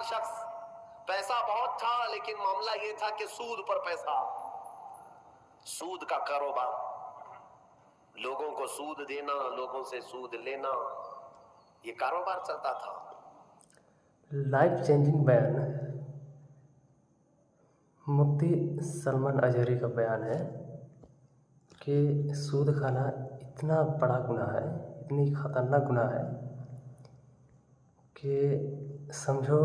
شخص، پیسہ بہت تھا لیکن معاملہ یہ تھا کہ سود پر پیسہ، سود کا کاروبار، لوگوں کو سود دینا، لوگوں سے سود لینا، یہ کاروبار چلتا تھا۔ لائف چینجنگ بیان مفتی سلمان اجہری کا بیان ہے کہ سود کھانا اتنا بڑا گناہ ہے، اتنی خطرناک گناہ ہے کہ سمجھو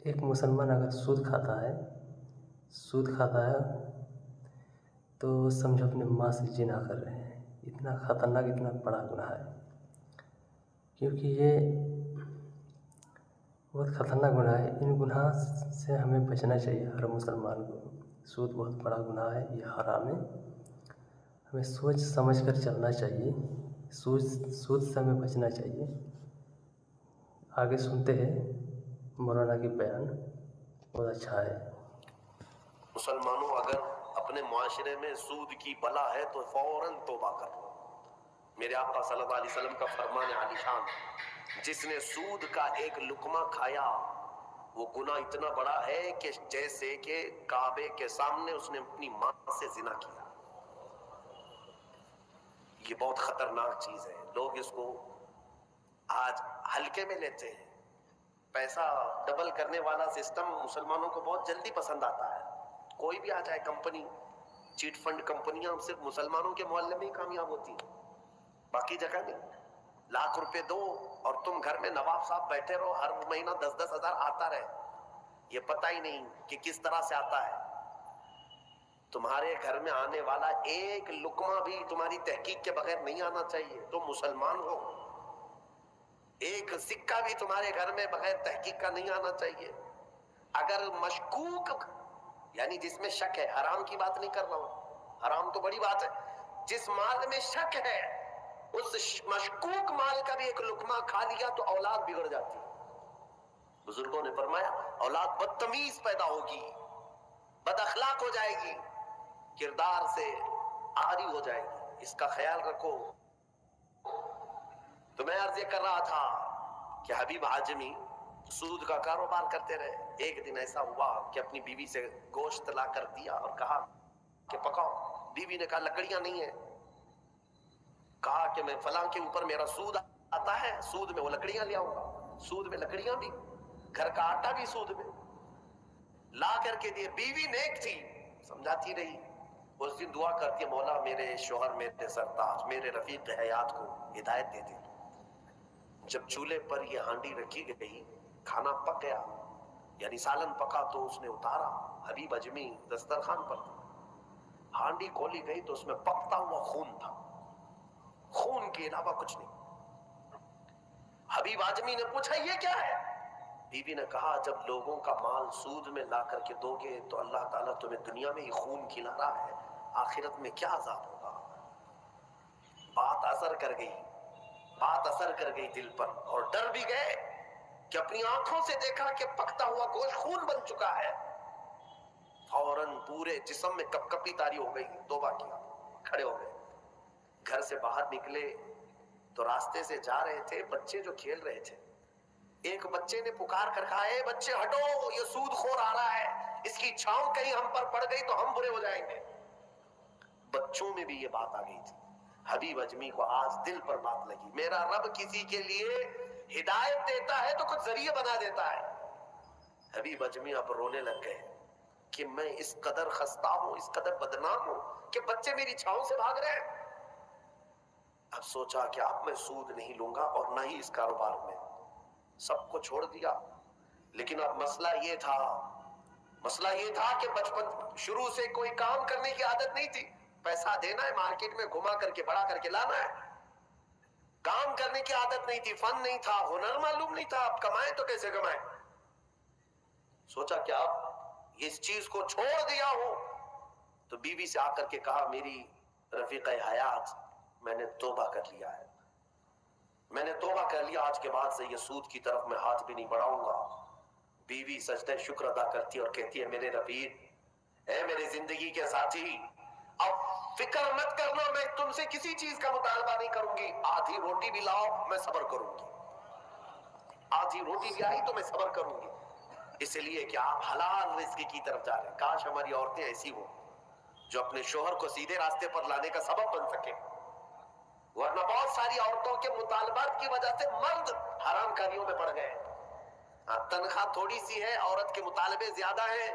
ایک مسلمان اگر سود کھاتا ہے تو سمجھو اپنے ماں سے زنا کر رہے ہیں۔ اتنا خطرناک، اتنا بڑا گناہ ہے، کیونکہ یہ بہت خطرناک گناہ ہے۔ ان گناہ سے ہمیں بچنا چاہیے ہر مسلمان کو۔ سود بہت بڑا گناہ ہے، یہ حرام ہے، ہمیں سوچ سمجھ کر چلنا چاہیے، سود سے ہمیں بچنا چاہیے۔ آگے سنتے ہیں مولانا کی بیان، بہت اچھا ہے۔ مسلمانوں، اگر اپنے معاشرے میں سود کی بلا ہے تو فوراً توبہ کر لو۔ میرے آقا صلی اللہ علیہ وسلم کا فرمان عالی شان، جس نے سود کا ایک لقمہ کھایا وہ گناہ اتنا بڑا ہے کہ جیسے کہ کعبے کے سامنے اس نے اپنی ماں سے زنا کیا۔ یہ بہت خطرناک چیز ہے، لوگ اس کو آج ہلکے میں لیتے ہیں۔ پیسہ ڈبل کرنے والا سسٹم مسلمانوں کو بہت جلدی پسند آتا ہے۔ کوئی بھی آ جائے کمپنی، چیٹ فنڈ کمپنیاں صرف مسلمانوں کے محلے میں ہی کامیاب ہوتی ہیں، باقی جگہ نہیں۔ لاکھ روپے دو اور تم گھر میں نواب صاحب بیٹھے رہو، ہر مہینہ 10-10 ہزار آتا رہے، یہ پتہ ہی نہیں کہ کس طرح سے آتا ہے۔ تمہارے گھر میں آنے والا ایک لقمہ بھی تمہاری تحقیق کے بغیر نہیں آنا چاہیے، تم مسلمان ہو۔ ایک سکہ بھی تمہارے گھر میں بغیر تحقیق کا نہیں آنا چاہیے۔ اگر مشکوک، یعنی جس میں شک ہے، حرام کی بات نہیں کر رہا ہوں، حرام تو بڑی بات ہے، جس مال میں شک ہے اس مشکوک مال کا بھی ایک لقمہ کھا لیا تو اولاد بگڑ جاتی ہے۔ بزرگوں نے فرمایا اولاد بدتمیز پیدا ہوگی، بد اخلاق ہو جائے گی، کردار سے عاری ہو جائے گی، اس کا خیال رکھو۔ تو میں عرض یہ کر رہا تھا کہ حبیب عجمی سود کا کاروبار کرتے رہے۔ ایک دن ایسا ہوا کہ اپنی بیوی سے گوشت لا کر دیا اور کہا کہ پکاؤ۔ بیوی نے کہا لکڑیاں نہیں ہیں۔ کہا کہ میں فلاں کے اوپر میرا سود آتا ہے، سود میں وہ لکڑیاں لے آؤں گا۔ سود میں لکڑیاں بھی، گھر کا آٹا بھی سود میں لا کر کے دیے۔ بیوی نیک تھی، سمجھاتی رہی۔ اس دن دعا کرتی ہے مولا میرے شوہر، میرے سرتاج، میرے رفیق حیات کو ہدایت دے دے۔ جب چولہے پر یہ ہانڈی رکھی گئی، کھانا پک گیا، یعنی سالن پکا تو اس نے اتارا، حبیب اجمی دسترخوان پر تھا۔ ہانڈی کھولی گئی تو اس میں پکتا ہوا خون تھا، خون کے علاوہ کچھ نہیں۔ حبیب اعظمی نے پوچھا یہ کیا ہے؟ بیوی نے کہا جب لوگوں کا مال سود میں لا کر کے دو گے تو اللہ تعالیٰ تمہیں دنیا میں ہی خون کھلا رہا ہے، آخرت میں کیا عذاب ہوگا۔ بات اثر کر گئی دل پر، اور ڈر بھی گئے کہ اپنی آنکھوں سے دیکھا کہ پکتا ہوا گوشت خون بن چکا ہے۔ فوراً پورے جسم میں کپ کپی طاری ہو گئی، توبہ کیا، کھڑے ہو گئے۔ گھر سے باہر نکلے تو راستے سے جا رہے تھے، بچے جو کھیل رہے تھے، ایک بچے نے پکار کر کہا اے بچے ہٹو، یہ سود خور آ رہا ہے، اس کی چھاؤں کہیں ہم پر پڑ گئی تو ہم برے ہو جائیں گے۔ بچوں میں بھی یہ بات آ گئی تھی۔ حبیب اجمی کو آج دل پر بات لگی، میرا رب کسی کے لیے ہدایت دیتا ہے تو کچھ ذریعہ بنا دیتا ہے۔ حبیب اجمی اب رونے لگ گئے کہ میں اس قدر خستہ ہوں، اس قدر بدنام ہوں کہ بچے میری چھاؤں سے بھاگ رہے ہیں۔ اب سوچا کہ اب میں سود نہیں لوں گا اور نہ ہی اس کاروبار میں، سب کو چھوڑ دیا۔ لیکن اب مسئلہ یہ تھا کہ بچپن شروع سے کوئی کام کرنے کی عادت نہیں تھی، پیسہ دینا ہے، مارکیٹ میں گھما کر کے بڑا کر کے لانا ہے، کام کرنے کی عادت نہیں تھی، فن نہیں تھا، ہنر معلوم نہیں تھا، اب کمائیں تو کیسے کمائیں۔ سوچا کہ اب اس چیز کو چھوڑ دیا ہوں، تو بیوی سے آ کر کے کہا میری رفیق حیات میں نے توبہ کر لیا ہے، میں نے توبہ کر لیا، آج کے بعد سے یہ سود کی طرف میں ہاتھ بھی نہیں بڑھاؤں گا۔ بیوی سجدہ شکر ادا کرتی اور کہتی ہے میرے رفیق، اے میری زندگی کے ساتھی، اب فکر مت کرنا، میں تم سے کسی چیز کا مطالبہ نہیں کروں گی، آدھی روٹی بھی لاؤ میں صبر کروں گی۔ आधी रोटी भी आई तो मैं सब्र करूंगी, इसलिए कि आप हलाल रिज़्क की तरफ जा रहे हैं। काश हमारी औरतें ऐसी हो जो अपने शोहर को सीधे रास्ते पर लाने का सबब बन सके, वरना बहुत सारी औरतों के मुतालबात की वजह से मर्द हराम कारियों में पड़ गए। तनख्वाह थोड़ी सी है, औरत के मुतालबे ज्यादा है,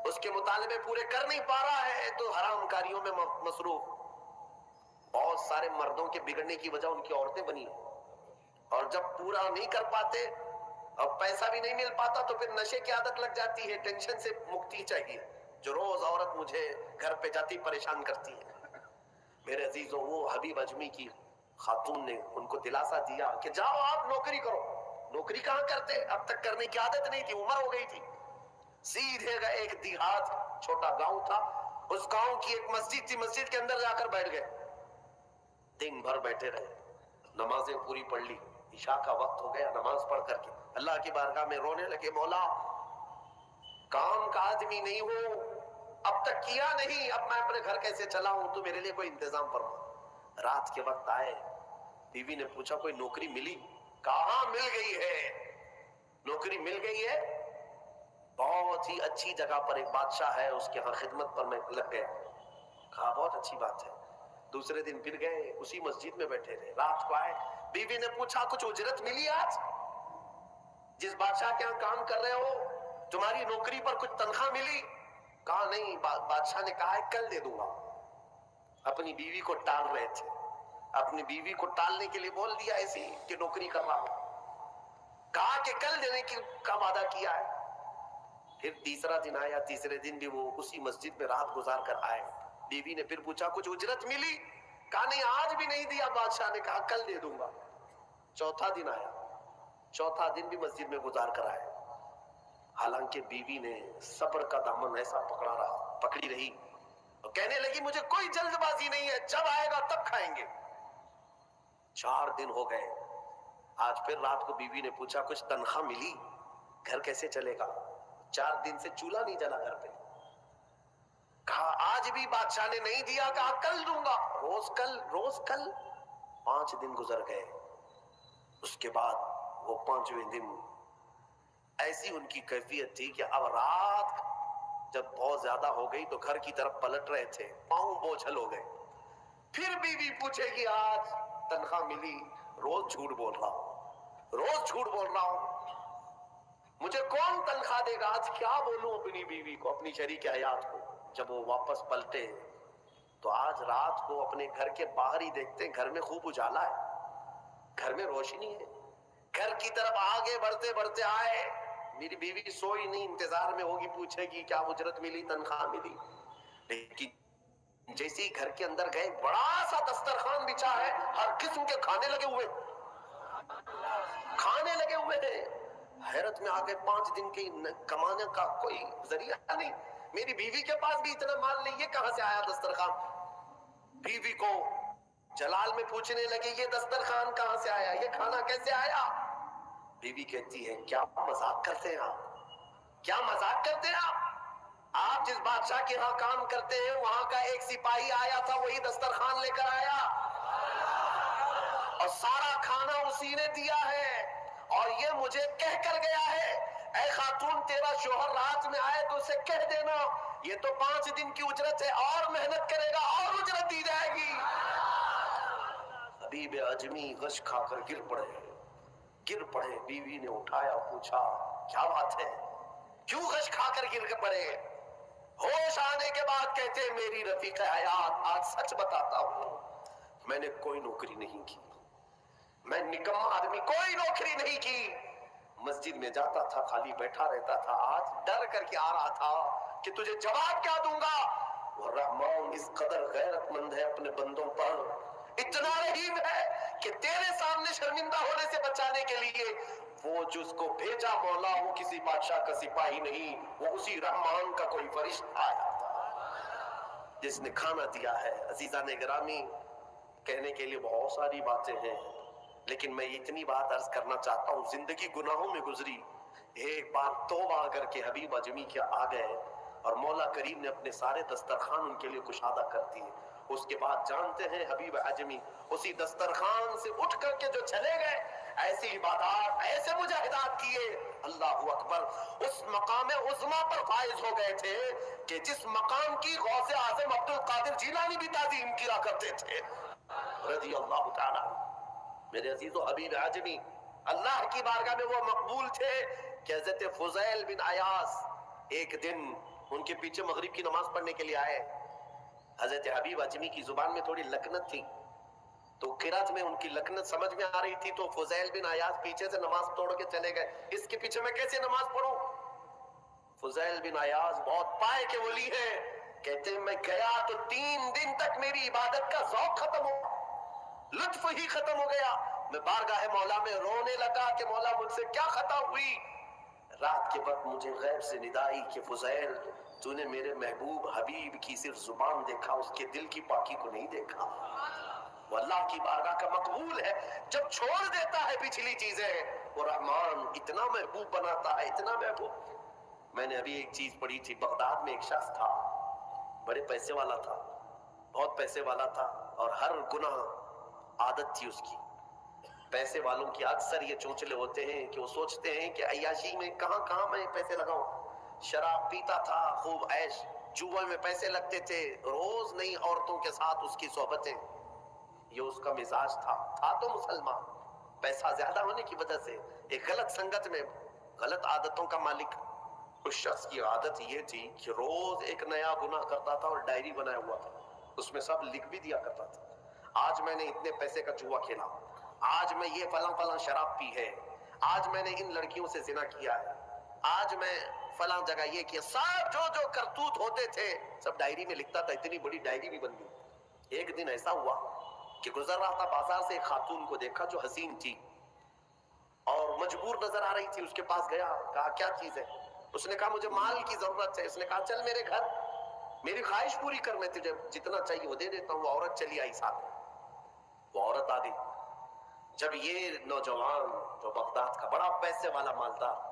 उसके मुतालबे पूरे कर नहीं पा रहा है तो हराम कारियों में मसरूफ। बहुत सारे मर्दों के बिगड़ने की वजह उनकी औरतें बनी, और जब पूरा नहीं कर पाते और पैसा भी नहीं मिल पाता तो फिर नशे की आदत लग जाती है। टेंशन से मुक्ति चाहिए, जो रोज औरत मुझे घर पे जाती परेशान करती है। मेरे अजीजों, वो हबीब अजमी की खातून ने उनको दिलासा दिया कि जाओ आप नौकरी करो। नौकरी कहाँ करते, अब तक करने की आदत नहीं थी, उम्र हो गई थी। सीधे गए, एक देहात छोटा गांव था, उस गांव की एक मस्जिद थी, मस्जिद के अंदर जाकर बैठ गए। दिन भर बैठे रहे, नमाजें पूरी पढ़ ली, इशा का वक्त हो गया, नमाज पढ़ करके अल्लाह की बारगाह में रोने लगे, मौला काम का आदमी नहीं हो, अब तक किया नहीं, अब मैं अपने घर कैसे चलाऊं, तो मेरे लिए कोई इंतजाम फरमा। रात के वक्त आए, बीवी ने पूछा कोई नौकरी मिली? कहाँ मिल गई है, नौकरी मिल गई है, बहुत ही अच्छी जगह पर एक बादशाह है, उसके यहाँ खिदमत पर मैं लग गया। कहा बहुत अच्छी बात है। दूसरे दिन फिर गए, उसी मस्जिद में बैठे रहे। रात को आए, बीवी ने पूछा कुछ उजरत मिली आज, जिस बादशाह के यहाँ काम कर रहे हो तुम्हारी नौकरी पर कुछ तनख्वाह मिली? कहा नहीं, बादशाह ने कहा है कल दे दूंगा। अपनी बीवी को टाल रहे थे, अपनी बीवी को टालने के लिए बोल दिया ऐसी कि नौकरी कर रहा हूं, कहा कि कल देने का वादा किया है। फिर तीसरा दिन आया, तीसरे दिन भी वो उसी मस्जिद में रात गुजार कर आए। बीवी ने फिर पूछा कुछ उजरत मिली? कहा नहीं, आज भी नहीं दिया, बादशाह ने कहा कल दे दूंगा। चौथा दिन आया, चौथा दिन भी मस्जिद में गुजार कर आए। हालांकि बीवी ने सब्र का दामन ऐसा पकड़ी रही और कहने लगी मुझे कोई जल्दबाजी नहीं है, जब आएगा तब खाएंगे। 4 दिन हो गए, आज फिर रात को बीवी ने पूछा कुछ तनख्वाह मिली, घर कैसे चलेगा? 4 दिन से चूल्हा नहीं जला घर पे। कहा आज भी बादशाह ने नहीं दिया, कहा कल दूंगा, रोज कल। 5 दिन गुजर गए। उसके बाद वो 5वें दिन ऐसी उनकी कैफियत थी कि अब रात जब बहुत ज्यादा हो गई तो घर की तरफ पलट रहे थे, पांव बोझल हो गए। फिर बीवी पूछेगी आज तनख्वाह मिली? रोज झूठ बोल रहा हूं, मुझे कौन तनख्वाह देगा? आज क्या बोलूं अपनी बीवी को, अपनी शरीक हयात को। जब वो वापस पलटे तो आज रात को अपने घर के बाहर ही देखते हैं, घर में खूब उजाला है, घर में रोशनी है। घर की तरफ आगे बढ़ते बढ़ते आए, मेरी बीवी सोई नहीं, इंतजार में होगी, पूछेगी क्या उजरत मिली, तनख्वाह मिली। लेकिन जैसे ही घर के अंदर गए, बड़ा सा दस्तरखान बिछा है, हर किस्म के खाने लगे हुए हैं। हैरत में आ गए, 5 दिन के कमाने का कोई जरिया नहीं, मेरी बीवी के पास भी इतना माल नहीं है, कहां से आया दस्तरखान? बीवी को जलाल में पूछने लगे ये दस्तरखान कहां से आया, ये खाना कैसे आया? बीवी कहती है क्या मजाक करते हैं आप? आप जिस बादशाह के यहाँ काम करते हैं वहां का एक सिपाही आया था, वही दस्तरखान लेकर आया और सारा खाना उसी ने दिया है, और ये मुझे कह कर गया है ऐ खातून तेरा शोहर रात में आए तो उसे कह देना ये तो 5 दिन की उजरत है, और मेहनत करेगा और उजरत दी जाएगी। हबीब अजमी गश खाकर गिर पड़े। बीवी ने उठाया, पूछा क्या बात है, क्यों गश खाकर गिर पड़े? होश आने के बाद कहते मेरी रफीक हयात, आज सच बताता हूं, मैंने कोई नौकरी नहीं की, मैं निकम्मा आदमी, कोई नौकरी नहीं की। मस्जिद में जाता था, खाली बैठा रहता था। आज डर करके आ रहा था कि तुझे जवाब क्या दूंगा। वो रहमान इस कदर गैरतमंद है अपने बंदों पर, इतना रहीम है कि तेरे सामने शर्मिंदा होने से बचाने के लिए वो जिसको भेजा मौला, वो किसी बादशाह का सिपाही नहीं, वो उसी रहमान का कोई फरिश्ता आया था जिसने खाना दिया है। अजीजा ने गिरामी, कहने के लिए बहुत सारी बातें हैं, लेकिन मैं इतनी बात अर्ज करना चाहता हूँ, जिंदगी गुनाहों में गुजरी, एक बार तौबा करके हबीब अजमी के आ गए और मौला करीम ने अपने सारे दस्तरखान उनके लिए कुशादा कर दिए। उसके बाद जानते हैं हबीब आजमी उसी दस्तरखान से उठ करके जो चले गए, ऐसी इबादत, ऐसे मुजाहिदात किए, अल्लाह अकबर, उस मकाम उज़्मा पर फाइज हो गए थे कि जिस मकाम की गौसे आज़म अब्दुल कादिर जिलानी भी ताज़ीम किया करते थे रज़ी अल्लाह ताला। मेरे अजीजों, हबीब आजमी अल्लाह की बारगाह में वो मकबूल थे कि हज़रत फुज़ैल बिन अयास एक दिन उनके पीछे मगरिब की नमाज पढ़ने के लिए आए। हज़रत हबीब आजमी की जुबान में थोड़ी लकनत थी, तो किरात में उनकी लकनत समझ में आ रही थी, तो फुज़ैल बिन अयास पीछे से नमाज तोड़ के चले गए, इसके पीछे मैं कैसे नमाज पढ़ूं? फुज़ैल बिन अयास बहुत पाए के वली हैं, कहते हैं मैं गया तो 3 दिन तक मेरी इबादत का ज़ौक़ खत्म हो, लुत्फ ही खत्म हो गया। मैं बारगाह मौला में रोने लगा कि मौला मुझसे क्या खता हुई। रात के वक्त मुझे गैब से निदा आई कि फुज़ैल, तूने मेरे महबूब हबीब की सिर्फ जुबान देखा, उसके दिल की पाकी को नहीं देखा। वो अल्लाह की बारगाह का मकबूल है, जब छोड़ देता है पिछली चीजें, वो रहमान इतना महबूब बनाता है, इतना महबूब। मैंने अभी एक चीज पढ़ी थी, बगदाद में एक शख्स था, बड़े पैसे वाला था, बहुत पैसे वाला था, और हर गुनाह आदत थी उसकी। पैसे वालों की अक्सर ये चोंचले होते हैं कि वो सोचते हैं कि अय्याशी में कहाँ मैं पैसे लगाऊं। शराब पीता था, खूब ऐश, जुए में पैसे लगते थे, रोज नई औरतों के साथ उसकी सोहबतें, ये उसका मिजाज था तो मुसलमान, पैसा ज्यादा होने की वजह से एक गलत संगत में गलत आदतों का मालिक। उस शख्स की आदत ये थी कि रोज एक नया गुनाह करता था और डायरी बनाया हुआ था, उसमें सब लिख भी दिया करता था। आज मैंने इतने पैसे का जुआ खेला, आज मैं ये फलां शराब पी है, आज मैंने इन लड़कियों से जिना किया है, आज मैं फलां जगह ये किया, सब जो करतूत होते थे सब डायरी में लिखता था। इतनी बड़ी डायरी भी बन गई। एक दिन ऐसा हुआ कि गुजर रहा था बाजार से, एक खातून को देखा जो हसीन थी और मजबूर नजर आ रही थी। उसके पास गया, कहा क्या चीज है? उसने कहा मुझे माल की जरूरत है। उसने कहा चल मेरे घर, मेरी ख्वाहिश पूरी कर, मैं तुझे जितना चाहिए वो दे देता हूँ। वो औरत चली आई साथ में, वो औरत आ गई। जब ये नौजवान जो बगदाद का बड़ा पैसे वाला मालदार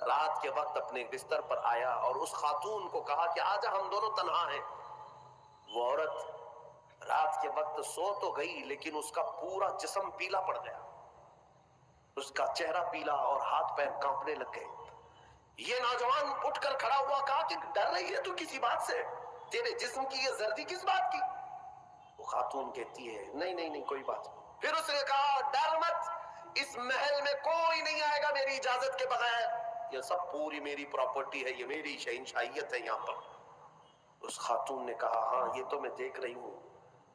रात के वक्त अपने बिस्तर पर आया और उस खातून को कहा कि आजा हम दोनों तन्हा हैं, वो औरत रात के वक्त सो तो गई लेकिन उसका पूरा जिस्म पीला पड़ गया, उसका चेहरा पीला और हाथ पैर कांपने लग गए। ये नौजवान उठकर खड़ा हुआ, कहा कि डर रही है तू किसी बात से? तेरे जिस्म की ये जर्दी किस बात की? वो खातून कहती है नहीं कोई बात नहीं। फिर उसने कहा डर मत, इस महल में कोई नहीं आएगा मेरी इजाजत के बगैर, ये सब पूरी मेरी प्रॉपर्टी है, ये मेरी शहंशाहियत है यहाँ पर। उस खातून ने कहा हाँ ये तो मैं देख रही हूँ,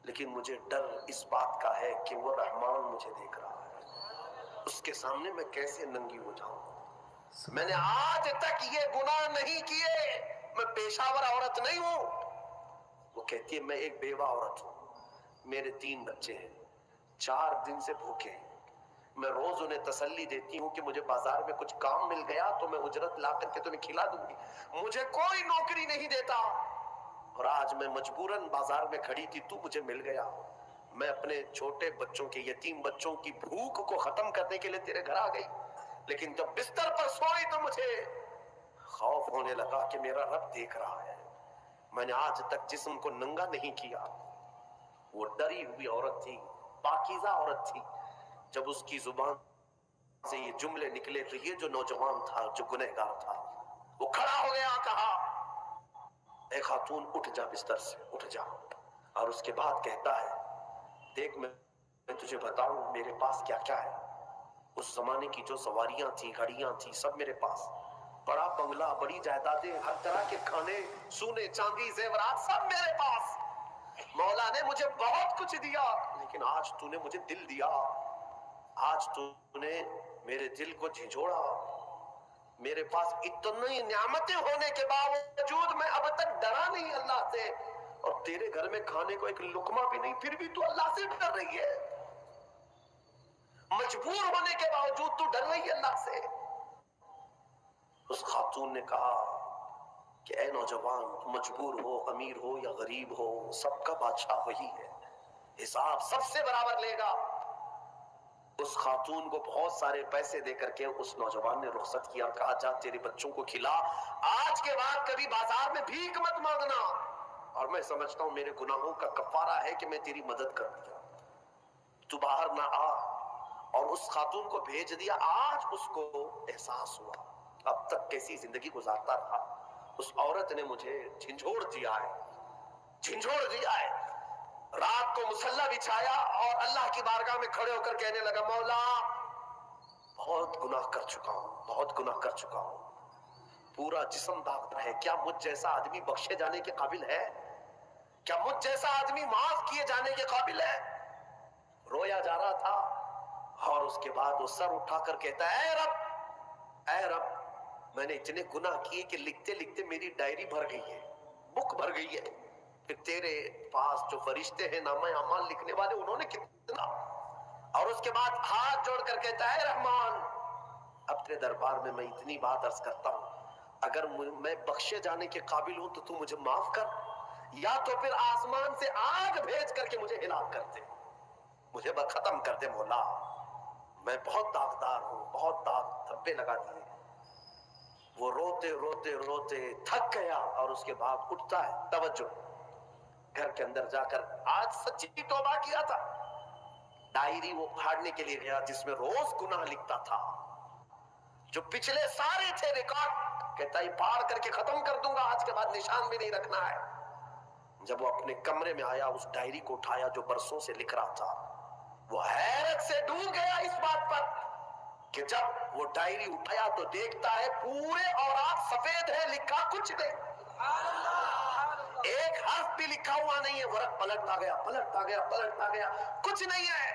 लेकिन मुझे डर इस बात का है कि वो रहमान मुझे देख रहा है, उसके सामने मैं कैसे नंगी हो जाऊं? मैंने आज तक ये गुनाह नहीं किए, मैं पेशावर औरत नहीं हूं। वो कहती है मैं एक बेवा औरत हूं, मेरे 3 बच्चे हैं, 4 दिन से भूखे हैं। मैं रोज उन्हें तसल्ली देती हूँ कि मुझे बाजार में कुछ काम मिल गया तो मैं उजरत ला करके तुम्हें खिला दूंगी, मुझे कोई नौकरी नहीं देता, और आज मैं मजबूरन बाजार में खड़ी थी, तू मुझे मिल गया। मैं अपने छोटे बच्चों के, यतीम बच्चों की भूख को खत्म करने के लिए तेरे घर आ गई, लेकिन जब बिस्तर पर सोई तो मुझे खौफ होने लगा कि मेरा रब देख रहा है। मैंने आज तक जिस्म को नंगा नहीं किया। वो डरी हुई औरत थी, पाकीज़ा औरत थी। जब उसकी जुबान से ये जुमले निकले तो ये जो नौजवान था, जो गुनहगार था, वो खड़ा हो गया, कहा ए खातून उठ जा, बिस्तर से उठ जा। और उसके बाद कहता है देख मैं तुझे बताऊं मेरे पास क्या क्या है। उस जमाने की जो सवारियां थी, घड़ियां थी, सब मेरे पास, बड़ा बंगला, बड़ी जायदादें, हर तरह के खाने, सोने चांदी जेवरात सब मेरे पास। मौला ने मुझे बहुत कुछ दिया, लेकिन आज तूने मुझे दिल दिया, आज तूने मेरे दिल को झिझोड़ा। मेरे पास इतनी नियामतें होने के बावजूद मैं अब तक डरा नहीं अल्लाह से, और तेरे घर में खाने को एक लुकमा भी नहीं, फिर भी तू अल्लाह से डर रही है। मजबूर होने के बावजूद तू डर रही है अल्लाह से। उस खातून ने कहा कि ऐ नौजवान, मजबूर हो, अमीर हो या गरीब हो, सबका बादशाह वही है, हिसाब सबसे बराबर लेगा। उस खातून को बहुत सारे पैसे देकर के उस नौजवान ने रुखसत किया, कहा जा तेरे बच्चों को खिला, आज के बाद कभी बाजार में भीख मत मांगना, اور میں سمجھتا ہوں میرے گناہوں کا کفارہ ہے کہ میں تیری مدد کر دیا، تو باہر نہ آ، اور اس خاتون کو بھیج دیا۔ آج اس کو احساس ہوا، اب تک کیسی زندگی گزارتا رہا، اس عورت نے مجھے جھنجھوڑ دیا ہے، جھنجھوڑ دیا ہے۔ رات کو مصلی بچھایا اور اللہ کی بارگاہ میں کھڑے ہو کر کہنے لگا، مولا بہت گناہ کر چکا ہوں، بہت گناہ کر چکا ہوں، پورا جسم داغتا ہے، کیا مجھ جیسا آدمی بخشے جانے کے قابل ہے؟ کیا مجھ جیسا آدمی معاف کیے جانے کے قابل ہے؟ رویا جا رہا تھا، اور اس کے بعد وہ سر اٹھا کر کہتا ہے، اے رب، اے رب، میں نے اتنے گناہ کیے کہ لکھتے لکھتے میری ڈائری بھر گئی ہے، بک بھر گئی ہے، پھر تیرے پاس جو فرشتے ہیں نامہ اعمال لکھنے والے، انہوں نے کتنا۔ اور اس کے بعد ہاتھ جوڑ کر کہتا ہے، رحمان، اپنے دربار میں اتنی بات عرض کرتا ہوں، اگر میں بخشے جانے کے قابل ہوں تو مجھے معاف کر، یا تو پھر آسمان سے آگ بھیج کر کے مجھے ہلاک کر دے، مجھے ختم کر دے مولا، میں بہت داغدار ہوں، بہت داغ دھبے لگا دیے۔ وہ روتے روتے روتے تھک گیا، اور اس کے بعد اٹھتا ہے، توجہ، گھر کے اندر جا کر آج سچی توبہ کیا تھا، ڈائری وہ پھاڑنے کے لیے گیا جس میں روز گناہ لکھتا تھا، جو پچھلے سارے تھے ریکارڈ، کہتا ہے پھاڑ کر کے ختم کر دوں گا، آج کے بعد نشان بھی نہیں رکھنا ہے۔ جب وہ اپنے کمرے میں آیا، اس ڈائری کو اٹھایا جو برسوں سے لکھ رہا تھا، وہ حیرت سے ڈوب گیا اس بات پر کہ جب وہ ڈائری اٹھایا تو دیکھتا ہے پورے اوراق سفید ہے، لکھا کچھ نہیں، ایک حرف بھی لکھا ہوا نہیں ہے۔ ورق پلٹتا گیا، پلٹتا گیا، پلٹتا گیا، کچھ نہیں ہے۔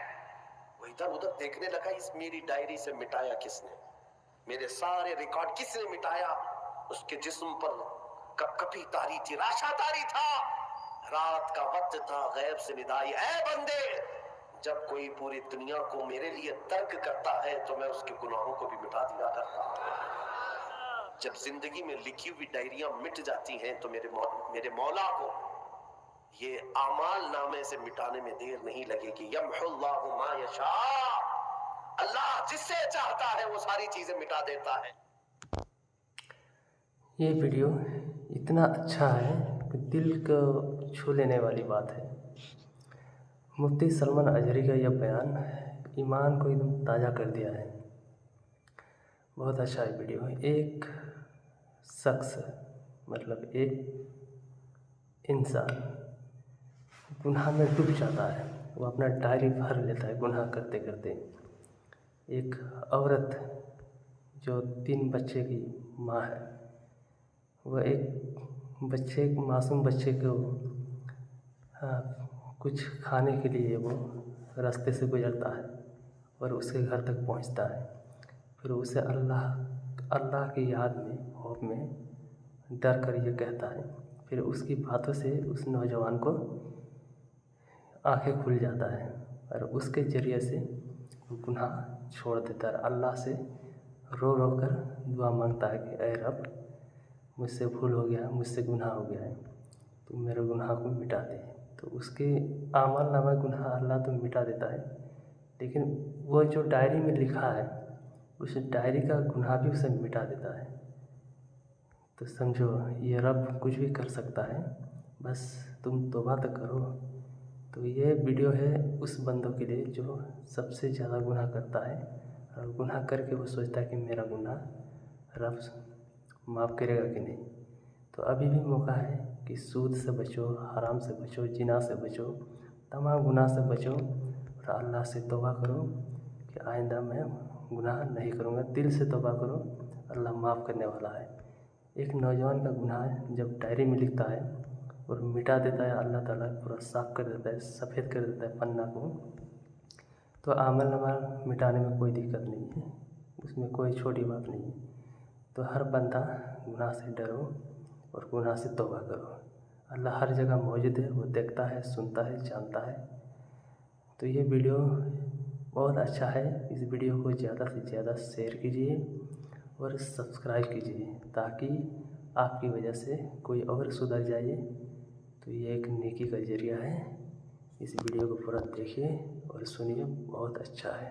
وہ ادھر ادھر دیکھنے لگا، اس میری ڈائری سے مٹایا کس نے، میرے سارے ریکارڈ کس نے مٹایا؟ اس کے جسم پر کپ کپی تاری تھی، راشا تاری تھا، رات کا وقت تھا، غیب سے ندائی، اے بندے، جب کوئی پوری دنیا کو میرے لیے ترک کرتا ہے تو میں اس کے گناہوں کو بھی مٹا دیا کرتا ہوں۔ جب زندگی میں لکھی ہوئی ڈائریاں مٹ جاتی ہیں تو میرے مولا کو یہ اعمال نامے سے مٹانے میں دیر نہیں لگے گی۔ یمحو اللہ ما یشاء، اللہ جس سے چاہتا ہے وہ ساری چیزیں مٹا دیتا ہے۔ یہ ویڈیو اتنا اچھا ہے کہ دل کو چھو لینے والی بات ہے۔ مفتی سلمان اجہری کا یہ بیان ایمان کو ایک دم تازہ کر دیا ہے۔ بہت اچھا ویڈیو ہے۔ ایک شخص، مطلب ایک انسان گناہ میں ڈوب جاتا ہے، وہ اپنا ڈائری بھر لیتا ہے گناہ کرتے کرتے۔ ایک عورت جو 3 بچے کی ماں ہے، وہ ایک معصوم بچے کو کچھ کھانے کے لیے وہ راستے سے گزرتا ہے اور اس کے گھر تک پہنچتا ہے، پھر اسے اللہ کی یاد میں، خوف میں ڈر کر یہ کہتا ہے، پھر اس کی باتوں سے اس نوجوان کو آنکھیں کھل جاتا ہے اور اس کے ذریعے سے وہ گناہ چھوڑ دیتا ہے، اللہ سے رو رو کر دعا مانگتا ہے کہ اے رب، مجھ سے بھول ہو گیا، مجھ سے گناہ ہو گیا ہے، تو میرے گناہ کو مٹا دے۔ تو اس کے اعمال نامہ گناہ اللہ تو مٹا دیتا ہے، لیکن وہ جو ڈائری میں لکھا ہے، اس ڈائری کا گناہ بھی اسے مٹا دیتا ہے۔ تو سمجھو یہ رب کچھ بھی کر سکتا ہے، بس تم توبہ تو کرو۔ تو یہ ویڈیو ہے اس بندوں کے لیے جو سب سے زیادہ گناہ کرتا ہے، اور گناہ کر کے وہ سوچتا ہے کہ میرا گناہ رب معاف کرے گا کہ نہیں۔ تو ابھی بھی موقع ہے کہ سود سے بچو، حرام سے بچو، زنا سے بچو، تمام گناہ سے بچو، اور اللہ سے توبہ کرو کہ آئندہ میں گناہ نہیں کروں گا۔ دل سے توبہ کرو، اللہ معاف کرنے والا ہے۔ ایک نوجوان کا گناہ جب ڈائری میں لکھتا ہے اور مٹا دیتا ہے، اللہ تعالیٰ پورا صاف کر دیتا ہے، سفید کر دیتا ہے پنہ کو، تو اعمال نامہ مٹانے میں کوئی دقت نہیں ہے، اس میں کوئی چھوٹی بات نہیں ہے۔ تو ہر بندہ گناہ سے ڈرو اور گناہ سے توبہ کرو۔ اللہ ہر جگہ موجود ہے، وہ دیکھتا ہے، سنتا ہے، جانتا ہے۔ تو یہ ویڈیو بہت اچھا ہے، اس ویڈیو کو زیادہ سے زیادہ شیئر کیجیے اور سبسکرائب کیجیے، تاکہ آپ کی وجہ سے کوئی اور سدھر جائے۔ تو یہ ایک نیکی کا ذریعہ ہے۔ اس ویڈیو کو پورا دیکھیے اور سنیے، بہت اچھا ہے۔